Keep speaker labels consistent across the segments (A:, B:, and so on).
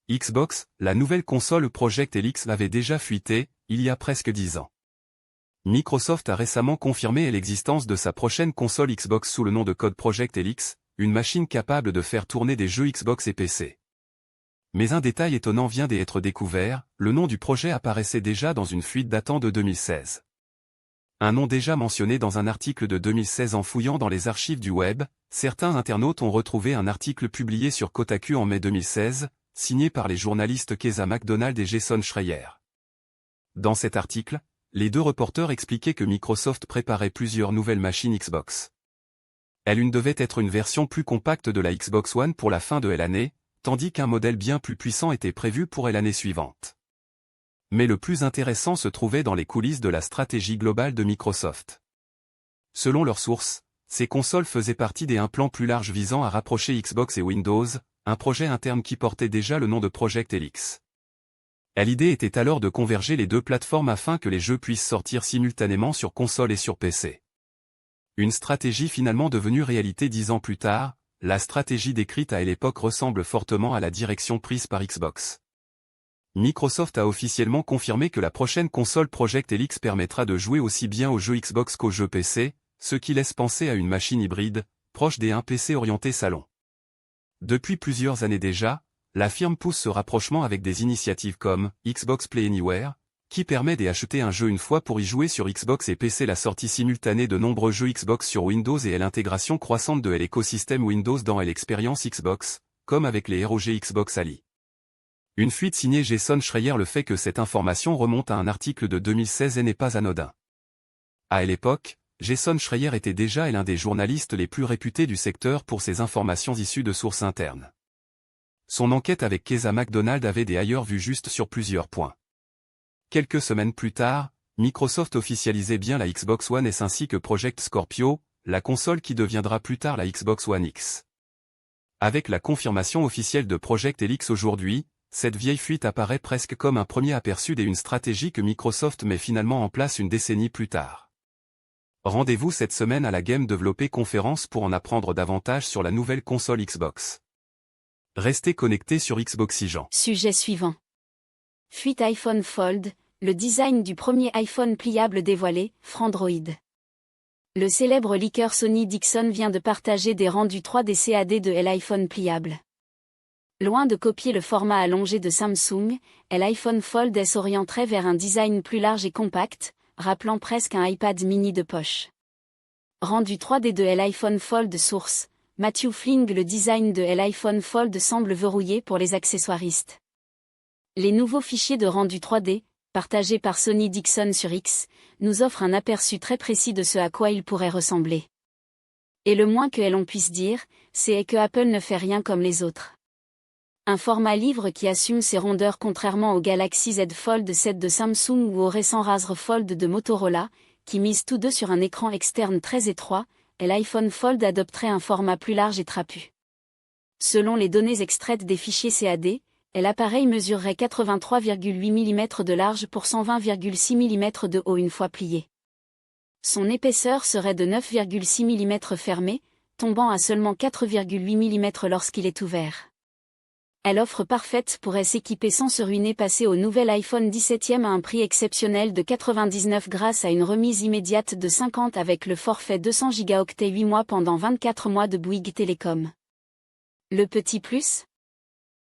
A: Xbox, la nouvelle console Project Helix l'avait déjà fuité, il y a presque 10 ans. Microsoft a récemment confirmé l'existence de sa prochaine console Xbox sous le nom de code Project Helix, une machine capable de faire tourner des jeux Xbox et PC. Mais un détail étonnant vient d'être découvert, le nom du projet apparaissait déjà dans une fuite datant de 2016. Un nom déjà mentionné dans un article de 2016 en fouillant dans les archives du web, certains internautes ont retrouvé un article publié sur Kotaku en mai 2016, signé par les journalistes Keza MacDonald et Jason Schreier. Dans cet article, les deux reporters expliquaient que Microsoft préparait plusieurs nouvelles machines Xbox. L'une devait être une version plus compacte de la Xbox One pour la fin de l'année, tandis qu'un modèle bien plus puissant était prévu pour l'année suivante. Mais le plus intéressant se trouvait dans les coulisses de la stratégie globale de Microsoft. Selon leurs sources, ces consoles faisaient partie des plans plus larges visant à rapprocher Xbox et Windows, un projet interne qui portait déjà le nom de Project Helix. L'idée était alors de converger les deux plateformes afin que les jeux puissent sortir simultanément sur console et sur PC. Une stratégie finalement devenue réalité 10 ans plus tard, la stratégie décrite à l'époque ressemble fortement à la direction prise par Xbox. Microsoft a officiellement confirmé que la prochaine console Project Helix permettra de jouer aussi bien aux jeux Xbox qu'aux jeux PC, ce qui laisse penser à une machine hybride, proche des PC orientés salon. Depuis plusieurs années déjà, la firme pousse ce rapprochement avec des initiatives comme Xbox Play Anywhere, qui permet d'acheter un jeu une fois pour y jouer sur Xbox et PC, la sortie simultanée de nombreux jeux Xbox sur Windows et l'intégration croissante de l'écosystème Windows dans l'expérience Xbox, comme avec les ROG Xbox Ali. Une fuite signée Jason Schreier le fait que cette information remonte à un article de 2016 et n'est pas anodin. À l'époque, Jason Schreier était déjà l'un des journalistes les plus réputés du secteur pour ses informations issues de sources internes. Son enquête avec Keza MacDonald avait d'ailleurs vu juste sur plusieurs points. Quelques semaines plus tard, Microsoft officialisait bien la Xbox One S ainsi que Project Scorpio, la console qui deviendra plus tard la Xbox One X. Avec la confirmation officielle de Project Helix aujourd'hui, cette vieille fuite apparaît presque comme un premier aperçu d'une stratégie que Microsoft met finalement en place une décennie plus tard. Rendez-vous cette semaine à la Game Developer Conference pour en apprendre davantage sur la nouvelle console Xbox. Restez connectés sur Xboxygent.
B: Sujet suivant. Fuite iPhone Fold, le design du premier iPhone pliable dévoilé, Frandroid. Le célèbre leaker Sony Dixon vient de partager des rendus 3D CAD de l'iPhone pliable. Loin de copier le format allongé de Samsung, l'iPhone Fold S s'orienterait vers un design plus large et compact, rappelant presque un iPad mini de poche. Rendu 3D de l'iPhone Fold source, Matthew Fling. Le design de l'iPhone Fold semble verrouillé pour les accessoiristes. Les nouveaux fichiers de rendu 3D, partagés par Sony Dixon sur X, nous offrent un aperçu très précis de ce à quoi il pourrait ressembler. Et le moins que l'on puisse dire, c'est que Apple ne fait rien comme les autres. Un format livre qui assume ses rondeurs contrairement au Galaxy Z Fold 7 de Samsung ou au récent Razr Fold de Motorola, qui misent tous deux sur un écran externe très étroit, et l'iPhone Fold adopterait un format plus large et trapu. Selon les données extraites des fichiers CAD, l'appareil mesurerait 83,8 mm de large pour 120,6 mm de haut une fois plié. Son épaisseur serait de 9,6 mm fermé, tombant à seulement 4,8 mm lorsqu'il est ouvert. Elle offre parfaite pourrait s'équiper sans se ruiner. Passer au nouvel iPhone 17e à un prix exceptionnel de 99 grâce à une remise immédiate de 50 avec le forfait 200 Go 8 mois pendant 24 mois de Bouygues Télécom. Le petit plus ?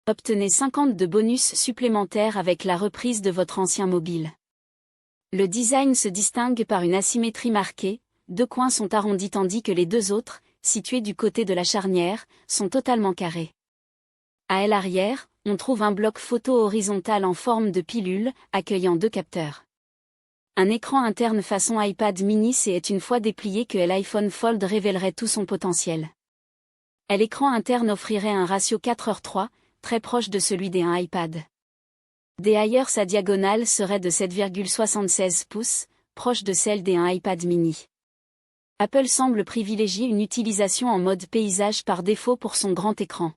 B: Obtenez 50 de bonus supplémentaires avec la reprise de votre ancien mobile. Le design se distingue par une asymétrie marquée, deux coins sont arrondis tandis que les deux autres, situés du côté de la charnière, sont totalement carrés. À l'arrière, on trouve un bloc photo horizontal en forme de pilule, accueillant deux capteurs. Un écran interne façon iPad mini, c'est une fois déplié que l'iPhone Fold révélerait tout son potentiel. L'écran interne offrirait un ratio 4:3, très proche de celui d'un iPad. D'ailleurs sa diagonale serait de 7,76 pouces, proche de celle d'un iPad mini. Apple semble privilégier une utilisation en mode paysage par défaut pour son grand écran.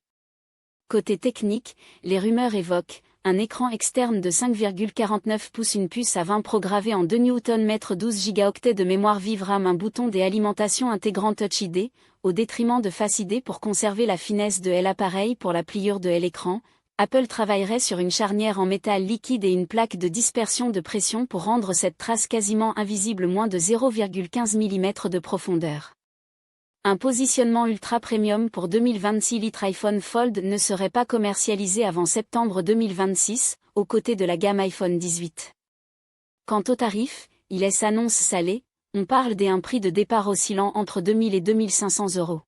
B: Côté technique, les rumeurs évoquent un écran externe de 5,49 pouces, une puce à 20 Pro gravée en 2 Nm, 12 Go de mémoire vive RAM, un bouton d'alimentation intégrant Touch ID, au détriment de Face ID pour conserver la finesse de l'appareil pour la pliure de l'écran, Apple travaillerait sur une charnière en métal liquide et une plaque de dispersion de pression pour rendre cette trace quasiment invisible moins de 0,15 mm de profondeur. Un positionnement ultra premium pour 2026. Litre iPhone Fold ne serait pas commercialisé avant septembre 2026, aux côtés de la gamme iPhone 18. Quant au tarif, il s'annonce salé, on parle d'un prix de départ oscillant entre 2 000 et 2 500 €.